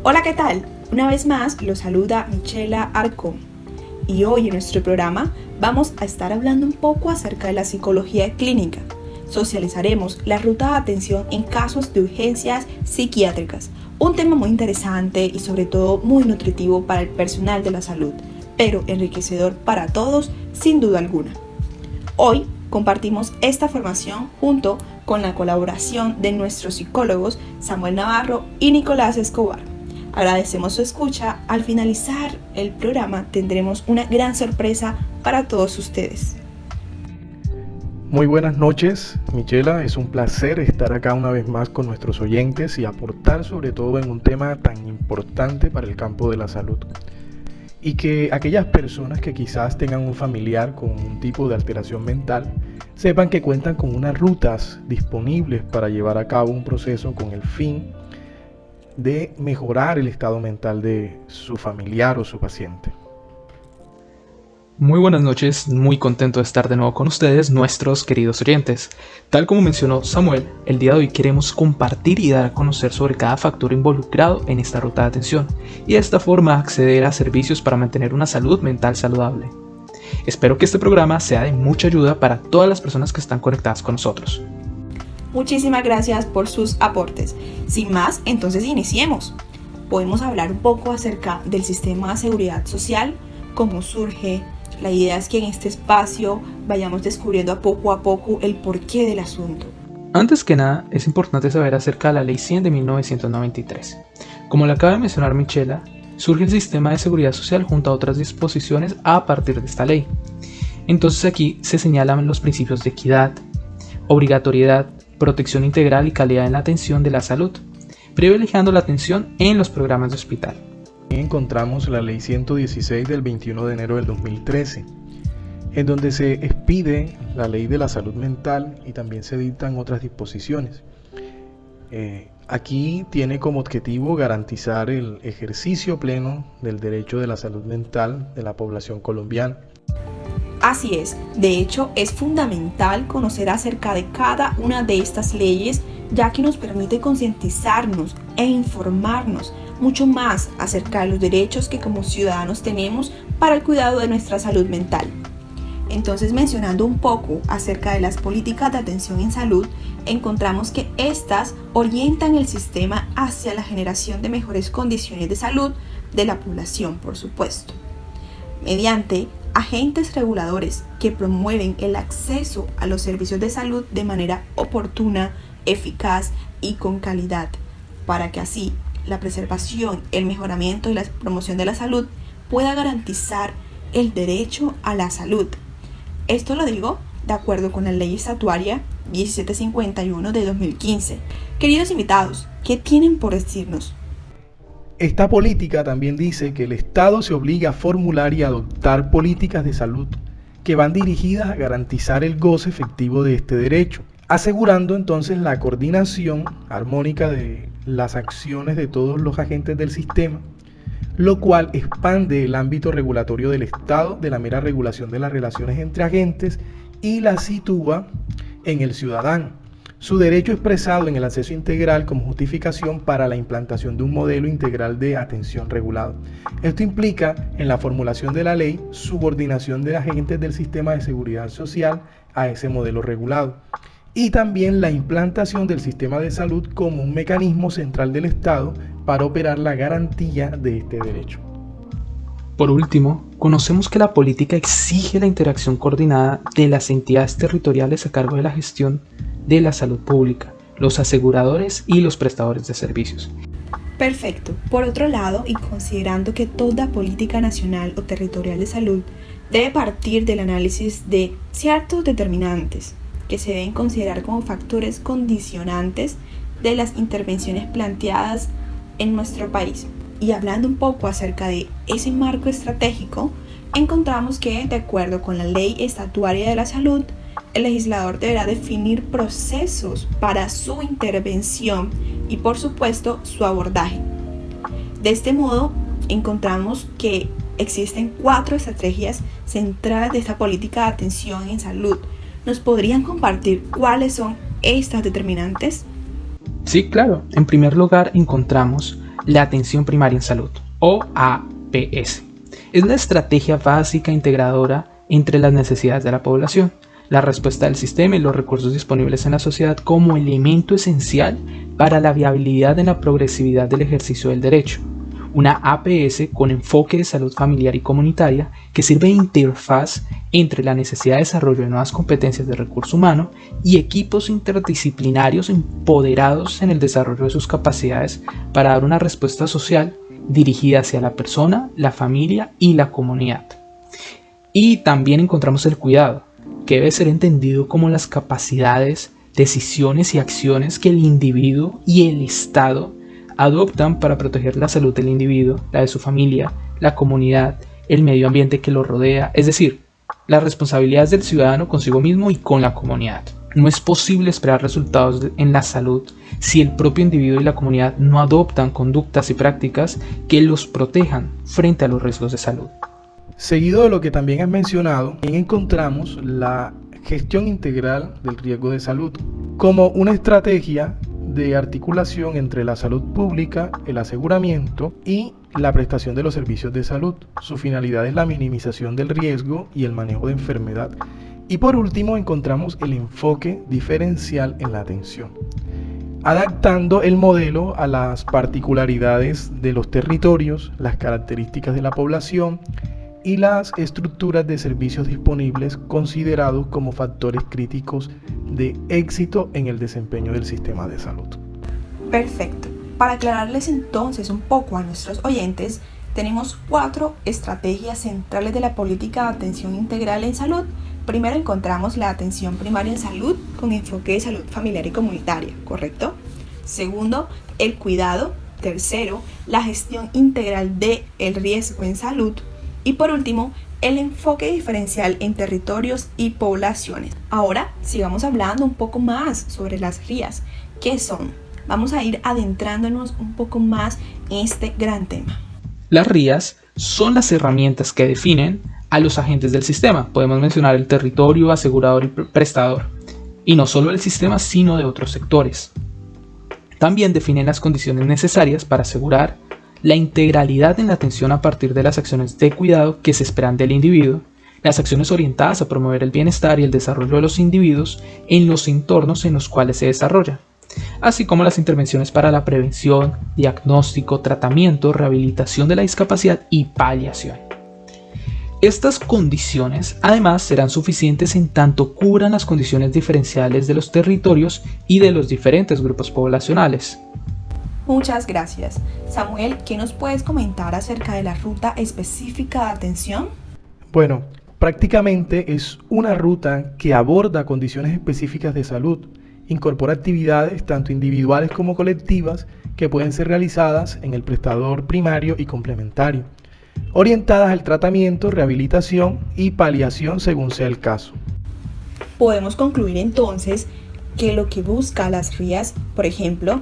Hola, ¿qué tal? Una vez más los saluda Michela Arcón y hoy en nuestro programa vamos a estar hablando un poco acerca de la psicología clínica. Socializaremos la ruta de atención en casos de urgencias psiquiátricas, un tema muy interesante y sobre todo muy nutritivo para el personal de la salud, pero enriquecedor para todos sin duda alguna. Hoy compartimos esta formación junto con la colaboración de nuestros psicólogos Samuel Navarro y Nicolás Escobar. Agradecemos su escucha. Al finalizar el programa tendremos una gran sorpresa para todos ustedes. Muy buenas noches, Michela. Es un placer estar acá una vez más con nuestros oyentes y aportar sobre todo en un tema tan importante para el campo de la salud. Y que aquellas personas que quizás tengan un familiar con un tipo de alteración mental sepan que cuentan con unas rutas disponibles para llevar a cabo un proceso con el fin de mejorar el estado mental de su familiar o su paciente. Muy buenas noches, muy contento de estar de nuevo con ustedes, nuestros queridos oyentes. Tal como mencionó Samuel, el día de hoy queremos compartir y dar a conocer sobre cada factor involucrado en esta ruta de atención y de esta forma acceder a servicios para mantener una salud mental saludable. Espero que este programa sea de mucha ayuda para todas las personas que están conectadas con nosotros. Muchísimas gracias por sus aportes. Sin más, entonces iniciemos. Podemos hablar un poco acerca del sistema de seguridad social, cómo surge. La idea es que en este espacio vayamos descubriendo poco a poco el porqué del asunto. Antes que nada, es importante saber acerca de la Ley 100 de 1993. Como le acaba de mencionar Michela, surge el sistema de seguridad social junto a otras disposiciones a partir de esta ley. Entonces aquí se señalan los principios de equidad, obligatoriedad, protección integral y calidad en la atención de la salud, privilegiando la atención en los programas de hospital. Encontramos la Ley 116 del 21 de enero del 2013, en donde se expide la Ley de la Salud Mental y también se dictan otras disposiciones. Aquí tiene como objetivo garantizar el ejercicio pleno del derecho de la salud mental de la población colombiana. Así es, de hecho es fundamental conocer acerca de cada una de estas leyes, ya que nos permite concientizarnos e informarnos mucho más acerca de los derechos que como ciudadanos tenemos para el cuidado de nuestra salud mental. Entonces, mencionando un poco acerca de las políticas de atención en salud, encontramos que estas orientan el sistema hacia la generación de mejores condiciones de salud de la población, por supuesto, mediante agentes reguladores que promueven el acceso a los servicios de salud de manera oportuna, eficaz y con calidad, para que así la preservación, el mejoramiento y la promoción de la salud pueda garantizar el derecho a la salud. Esto lo digo de acuerdo con la Ley Estatuaria 1751 de 2015. Queridos invitados, ¿qué tienen por decirnos? Esta política también dice que el Estado se obliga a formular y adoptar políticas de salud que van dirigidas a garantizar el goce efectivo de este derecho, asegurando entonces la coordinación armónica de las acciones de todos los agentes del sistema, lo cual expande el ámbito regulatorio del Estado de la mera regulación de las relaciones entre agentes y la sitúa en el ciudadano, su derecho expresado en el acceso integral como justificación para la implantación de un modelo integral de atención regulado. Esto implica en la formulación de la ley subordinación de agentes del sistema de seguridad social a ese modelo regulado, y también la implantación del sistema de salud como un mecanismo central del Estado para operar la garantía de este derecho. Por último, conocemos que la política exige la interacción coordinada de las entidades territoriales a cargo de la gestión de la salud pública, los aseguradores y los prestadores de servicios. Perfecto. Por otro lado, y considerando que toda política nacional o territorial de salud debe partir del análisis de ciertos determinantes que se deben considerar como factores condicionantes de las intervenciones planteadas en nuestro país. Y hablando un poco acerca de ese marco estratégico, encontramos que, de acuerdo con la Ley Estatuaria de la Salud, el legislador deberá definir procesos para su intervención y, por supuesto, su abordaje. De este modo, encontramos que existen 4 estrategias centrales de esta política de atención en salud. ¿Nos podrían compartir cuáles son estas determinantes? Sí, claro. En primer lugar, encontramos la atención primaria en salud, o APS. Es una estrategia básica integradora entre las necesidades de la población, la respuesta del sistema y los recursos disponibles en la sociedad como elemento esencial para la viabilidad en la progresividad del ejercicio del derecho. Una APS con enfoque de salud familiar y comunitaria que sirve de interfaz entre la necesidad de desarrollo de nuevas competencias de recurso humano y equipos interdisciplinarios empoderados en el desarrollo de sus capacidades para dar una respuesta social dirigida hacia la persona, la familia y la comunidad. Y también encontramos el cuidado, que debe ser entendido como las capacidades, decisiones y acciones que el individuo y el Estado adoptan para proteger la salud del individuo, la de su familia, la comunidad, el medio ambiente que lo rodea, es decir, las responsabilidades del ciudadano consigo mismo y con la comunidad. No es posible esperar resultados en la salud si el propio individuo y la comunidad no adoptan conductas y prácticas que los protejan frente a los riesgos de salud. Seguido de lo que también has mencionado, encontramos la gestión integral del riesgo de salud como una estrategia de articulación entre la salud pública, el aseguramiento y la prestación de los servicios de salud. Su finalidad es la minimización del riesgo y el manejo de enfermedad. Y por último encontramos el enfoque diferencial en la atención, adaptando el modelo a las particularidades de los territorios, las características de la población y las estructuras de servicios disponibles considerados como factores críticos de éxito en el desempeño del sistema de salud. Perfecto. Para aclararles entonces un poco a nuestros oyentes, tenemos 4 estrategias centrales de la política de atención integral en salud. Primero encontramos la atención primaria en salud con enfoque de salud familiar y comunitaria, ¿correcto? Segundo, el cuidado. Tercero, la gestión integral del riesgo en salud. Y por último, el enfoque diferencial en territorios y poblaciones. Ahora, sigamos hablando un poco más sobre las RIAs. ¿Qué son? Vamos a ir adentrándonos un poco más en este gran tema. Las RIAs son las herramientas que definen a los agentes del sistema. Podemos mencionar el territorio, asegurador y prestador. Y no solo del sistema, sino de otros sectores. También definen las condiciones necesarias para asegurar la integralidad en la atención a partir de las acciones de cuidado que se esperan del individuo, las acciones orientadas a promover el bienestar y el desarrollo de los individuos en los entornos en los cuales se desarrolla, así como las intervenciones para la prevención, diagnóstico, tratamiento, rehabilitación de la discapacidad y paliación. Estas condiciones además serán suficientes en tanto cubran las condiciones diferenciales de los territorios y de los diferentes grupos poblacionales. Muchas gracias. Samuel, ¿qué nos puedes comentar acerca de la ruta específica de atención? Bueno, prácticamente es una ruta que aborda condiciones específicas de salud, incorpora actividades tanto individuales como colectivas que pueden ser realizadas en el prestador primario y complementario, orientadas al tratamiento, rehabilitación y paliación según sea el caso. Podemos concluir entonces que lo que busca las RIAs, por ejemplo,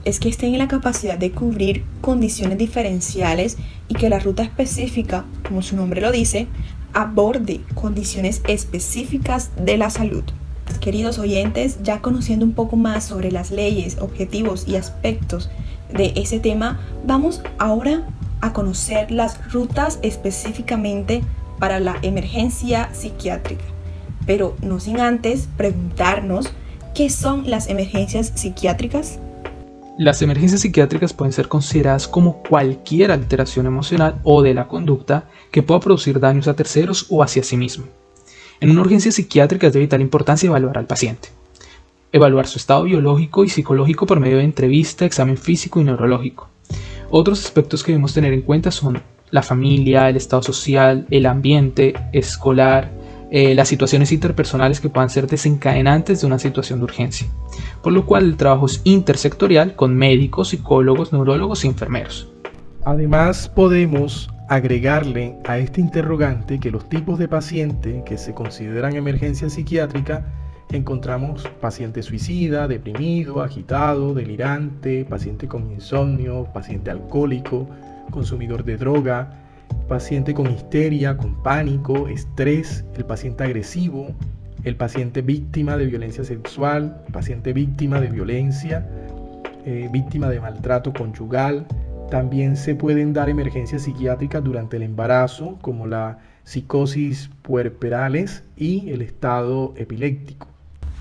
es que estén en la capacidad de cubrir condiciones diferenciales y que la ruta específica, como su nombre lo dice, aborde condiciones específicas de la salud. Queridos oyentes, ya conociendo un poco más sobre las leyes, objetivos y aspectos de ese tema, vamos ahora a conocer las rutas específicamente para la emergencia psiquiátrica. Pero no sin antes preguntarnos, ¿qué son las emergencias psiquiátricas? Las emergencias psiquiátricas pueden ser consideradas como cualquier alteración emocional o de la conducta que pueda producir daños a terceros o hacia sí mismo. En una urgencia psiquiátrica es de vital importancia evaluar al paciente. Evaluar su estado biológico y psicológico por medio de entrevista, examen físico y neurológico. Otros aspectos que debemos tener en cuenta son la familia, el estado social, el ambiente escolar, las situaciones interpersonales que puedan ser desencadenantes de una situación de urgencia, por lo cual el trabajo es intersectorial con médicos, psicólogos, neurólogos y enfermeros. Además, podemos agregarle a este interrogante que los tipos de paciente que se consideran emergencia psiquiátrica encontramos paciente suicida, deprimido, agitado, delirante, paciente con insomnio, paciente alcohólico, consumidor de droga, paciente con histeria, con pánico, estrés, el paciente agresivo, el paciente víctima de violencia sexual, paciente víctima de violencia, víctima de maltrato conyugal, También se pueden dar emergencias psiquiátricas durante el embarazo, como la psicosis puerperales y el estado epiléptico.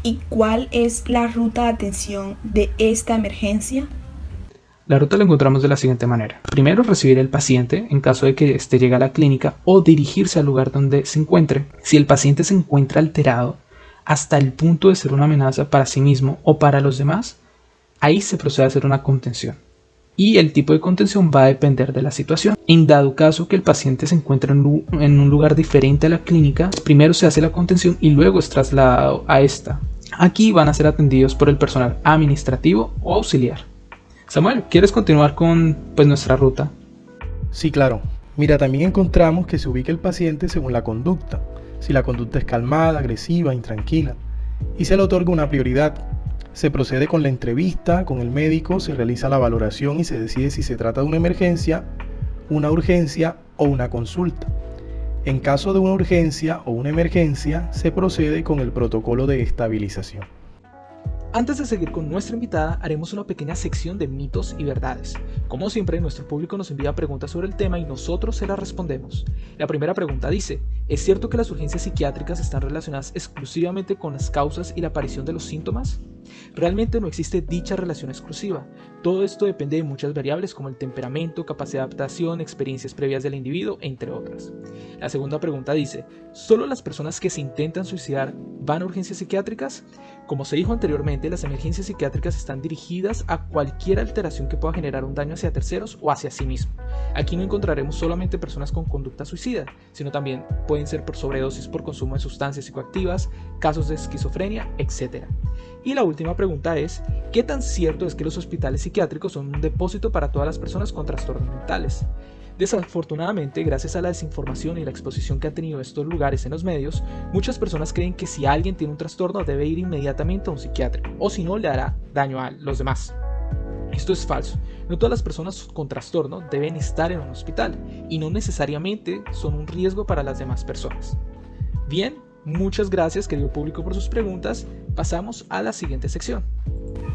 ¿Y cuál es la ruta de atención de esta emergencia? La ruta la encontramos de la siguiente manera. Primero, recibir al paciente en caso de que éste llegue a la clínica o dirigirse al lugar donde se encuentre. Si el paciente se encuentra alterado hasta el punto de ser una amenaza para sí mismo o para los demás, ahí se procede a hacer una contención. Y el tipo de contención va a depender de la situación. En dado caso que el paciente se encuentre en un lugar diferente a la clínica, primero se hace la contención y luego es trasladado a esta. Aquí van a ser atendidos por el personal administrativo o auxiliar. Samuel, ¿quieres continuar con nuestra ruta? Sí, claro. Mira, también encontramos que se ubica el paciente según la conducta. Si la conducta es calmada, agresiva, intranquila, y se le otorga una prioridad. Se procede con la entrevista con el médico, se realiza la valoración y se decide si se trata de una emergencia, una urgencia o una consulta. En caso de una urgencia o una emergencia, se procede con el protocolo de estabilización. Antes de seguir con nuestra invitada, haremos una pequeña sección de mitos y verdades. Como siempre, nuestro público nos envía preguntas sobre el tema y nosotros se las respondemos. La primera pregunta dice: ¿es cierto que las urgencias psiquiátricas están relacionadas exclusivamente con las causas y la aparición de los síntomas? Realmente no existe dicha relación exclusiva. Todo esto depende de muchas variables como el temperamento, capacidad de adaptación, experiencias previas del individuo, entre otras. La segunda pregunta dice: ¿solo las personas que se intentan suicidar van a urgencias psiquiátricas? Como se dijo anteriormente, las emergencias psiquiátricas están dirigidas a cualquier alteración que pueda generar un daño hacia terceros o hacia sí mismo. Aquí no encontraremos solamente personas con conducta suicida, sino también pueden ser por sobredosis por consumo de sustancias psicoactivas, casos de esquizofrenia, etc. Y la última pregunta es: ¿qué tan cierto es que los hospitales psiquiátricos son un depósito para todas las personas con trastornos mentales? Desafortunadamente, gracias a la desinformación y la exposición que han tenido estos lugares en los medios, muchas personas creen que si alguien tiene un trastorno debe ir inmediatamente a un psiquiatra, o si no le hará daño a los demás. Esto es falso. No todas las personas con trastorno deben estar en un hospital, y no necesariamente son un riesgo para las demás personas. Bien, muchas gracias, querido público, por sus preguntas. Pasamos a la siguiente sección.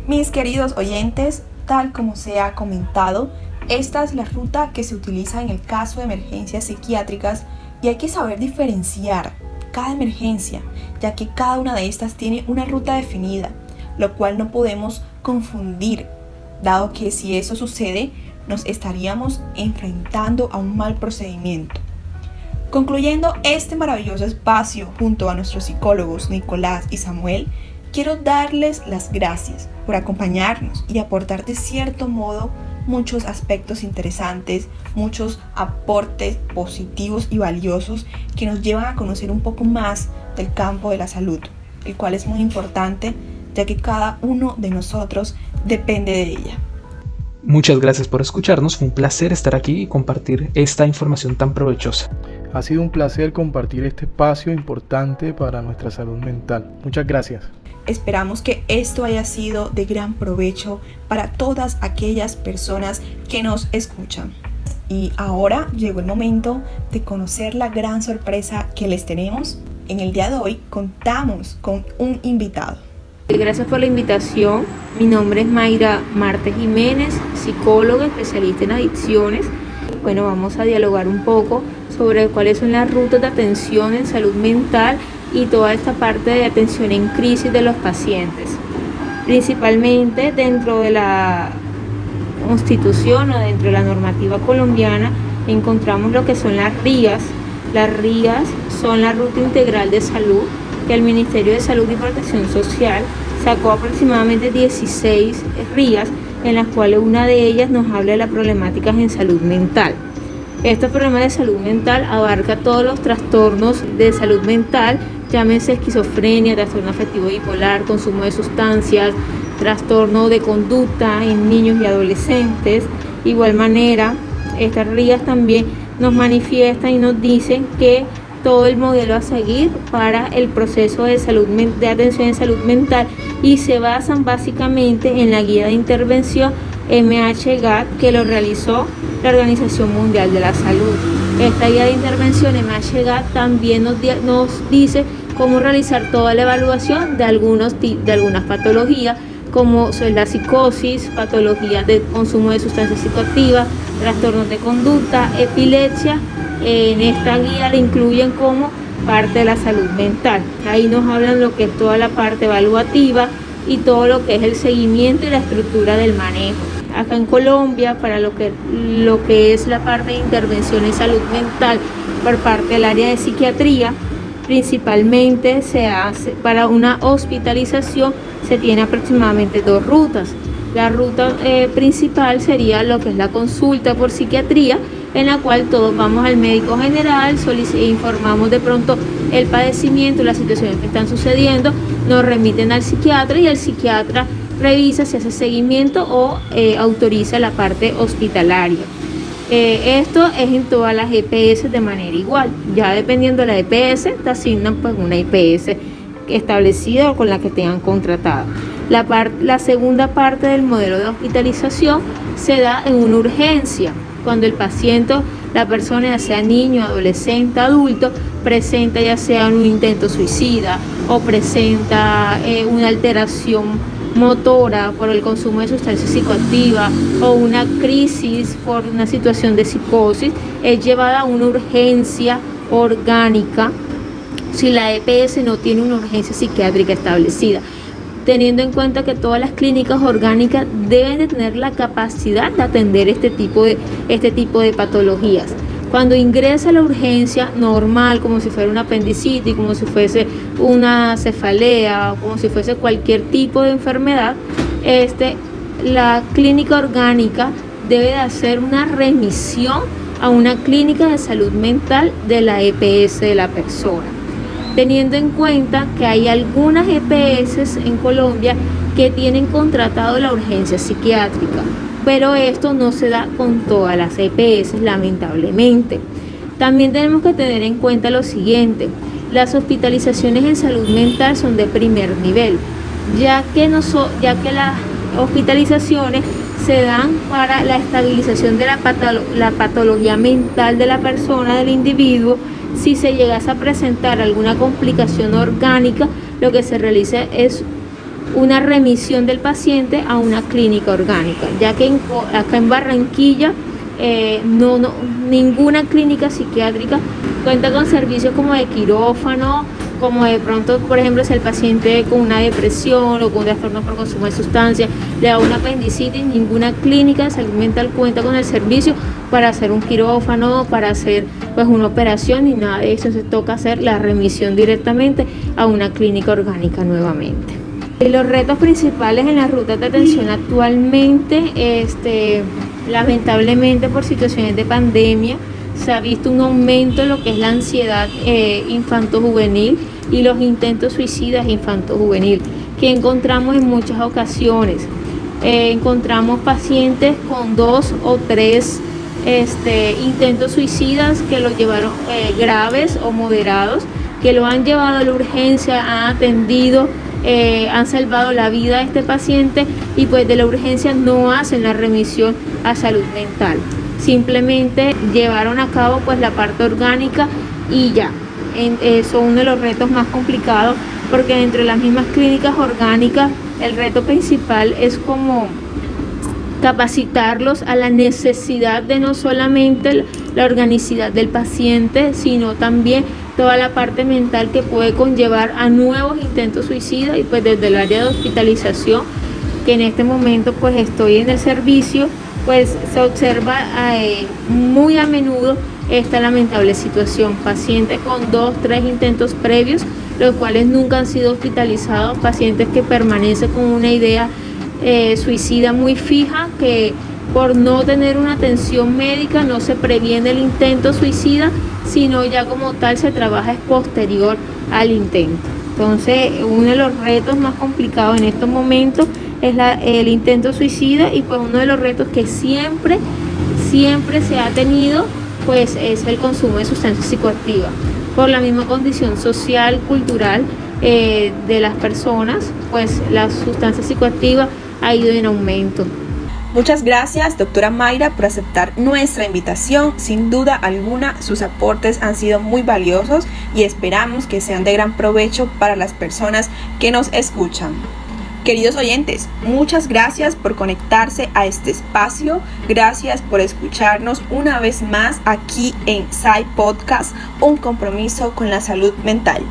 Mis queridos oyentes, tal como se ha comentado, esta es la ruta que se utiliza en el caso de emergencias psiquiátricas y hay que saber diferenciar cada emergencia, ya que cada una de estas tiene una ruta definida, lo cual no podemos confundir, dado que si eso sucede, nos estaríamos enfrentando a un mal procedimiento. Concluyendo este maravilloso espacio junto a nuestros psicólogos Nicolás y Samuel, quiero darles las gracias por acompañarnos y aportar de cierto modo muchos aspectos interesantes, muchos aportes positivos y valiosos que nos llevan a conocer un poco más del campo de la salud, el cual es muy importante ya que cada uno de nosotros depende de ella. Muchas gracias por escucharnos, fue un placer estar aquí y compartir esta información tan provechosa. Ha sido un placer compartir este espacio importante para nuestra salud mental. Muchas gracias. Esperamos que esto haya sido de gran provecho para todas aquellas personas que nos escuchan. Y ahora llegó el momento de conocer la gran sorpresa que les tenemos. En el día de hoy contamos con un invitado. Gracias por la invitación. Mi nombre es Mayra Marte Jiménez, psicóloga especialista en adicciones. Bueno, vamos a dialogar un poco sobre cuáles son las rutas de atención en salud mental y toda esta parte de atención en crisis de los pacientes. Principalmente dentro de la Constitución o dentro de la normativa colombiana encontramos lo que son las RIAs. Las RIAs son la Ruta Integral de Salud que el Ministerio de Salud y Protección Social sacó aproximadamente 16 RIAs, en las cuales una de ellas nos habla de las problemáticas en salud mental. Estos problemas de salud mental abarca todos los trastornos de salud mental, llámense esquizofrenia, trastorno afectivo bipolar, consumo de sustancias, trastorno de conducta en niños y adolescentes. De igual manera, estas RIAs también nos manifiestan y nos dicen que todo el modelo a seguir para el proceso de atención en salud mental y se basan básicamente en la guía de intervención MHGAT que lo realizó la Organización Mundial de la Salud. Esta guía de intervención MHGAT también nos dice cómo realizar toda la evaluación de algunas patologías como son la psicosis, patologías de consumo de sustancias psicoactivas, trastornos de conducta, epilepsia. En esta guía la incluyen como parte de la salud mental. Ahí nos hablan lo que es toda la parte evaluativa y todo lo que es el seguimiento y la estructura del manejo. Acá en Colombia, para lo que es la parte de intervención en salud mental por parte del área de psiquiatría, principalmente se hace para una hospitalización, se tiene aproximadamente 2 rutas. La ruta principal sería lo que es la consulta por psiquiatría, en la cual todos vamos al médico general, informamos de pronto el padecimiento, las situaciones que están sucediendo, nos remiten al psiquiatra y el psiquiatra revisa si hace seguimiento o autoriza la parte hospitalaria. Esto es en todas las EPS de manera igual. Ya dependiendo de la EPS, te asignan pues una EPS establecida o con la que tengan contratada. La segunda parte del modelo de hospitalización se da en una urgencia, cuando el paciente, la persona, ya sea niño, adolescente, adulto, presenta ya sea un intento suicida o presenta una alteración motora por el consumo de sustancias psicoactivas o una crisis por una situación de psicosis, es llevada a una urgencia orgánica si la EPS no tiene una urgencia psiquiátrica establecida, teniendo en cuenta que todas las clínicas orgánicas deben de tener la capacidad de atender este tipo de patologías. Cuando ingresa a la urgencia normal, como si fuera una apendicitis, como si fuese una cefalea, como si fuese cualquier tipo de enfermedad, la clínica orgánica debe de hacer una remisión a una clínica de salud mental de la EPS de la persona, teniendo en cuenta que hay algunas EPS en Colombia que tienen contratado la urgencia psiquiátrica, pero esto no se da con todas las EPS, lamentablemente. También tenemos que tener en cuenta lo siguiente: las hospitalizaciones en salud mental son de primer nivel, ya que las hospitalizaciones se dan para la estabilización de la patología mental de la persona, del individuo. Si se llegase a presentar alguna complicación orgánica, lo que se realiza es una remisión del paciente a una clínica orgánica, ya que acá en Barranquilla ninguna clínica psiquiátrica cuenta con servicios como de quirófano, como de pronto, por ejemplo, si el paciente con una depresión o con un trastorno por consumo de sustancias le da una apendicitis, ninguna clínica de salud mental cuenta con el servicio para hacer un quirófano, para hacer pues una operación, ni nada de eso. Se toca hacer la remisión directamente a una clínica orgánica nuevamente. Los retos principales en las rutas de atención actualmente, lamentablemente por situaciones de pandemia, se ha visto un aumento en lo que es la ansiedad infanto-juvenil y los intentos suicidas infanto-juvenil, que encontramos en muchas ocasiones. Encontramos pacientes con 2 o 3 intentos suicidas que los llevaron graves o moderados, que lo han llevado a la urgencia, han atendido, han salvado la vida de este paciente y pues de la urgencia no hacen la remisión a salud mental. Simplemente llevaron a cabo pues la parte orgánica y ya. Son uno de los retos más complicados, porque dentro de las mismas clínicas orgánicas el reto principal es como capacitarlos a la necesidad de no solamente la organicidad del paciente, sino también toda la parte mental que puede conllevar a nuevos intentos suicidas. Y pues desde el área de hospitalización, que en este momento pues estoy en el servicio, pues se observa muy a menudo esta lamentable situación: pacientes con 2, 3 intentos previos, los cuales nunca han sido hospitalizados, pacientes que permanecen con una idea suicida muy fija, que por no tener una atención médica no se previene el intento suicida, sino ya como tal se trabaja posterior al intento. Entonces, uno de los retos más complicados en estos momentos es el intento suicida, y pues uno de los retos que siempre se ha tenido pues es el consumo de sustancias psicoactivas. Por la misma condición social, cultural de las personas, pues las sustancias psicoactivas ha ido en aumento. Muchas gracias, doctora Mayra, por aceptar nuestra invitación. Sin duda alguna, sus aportes han sido muy valiosos y esperamos que sean de gran provecho para las personas que nos escuchan. Queridos oyentes, muchas gracias por conectarse a este espacio, gracias por escucharnos una vez más aquí en SAI Podcast, un compromiso con la salud mental.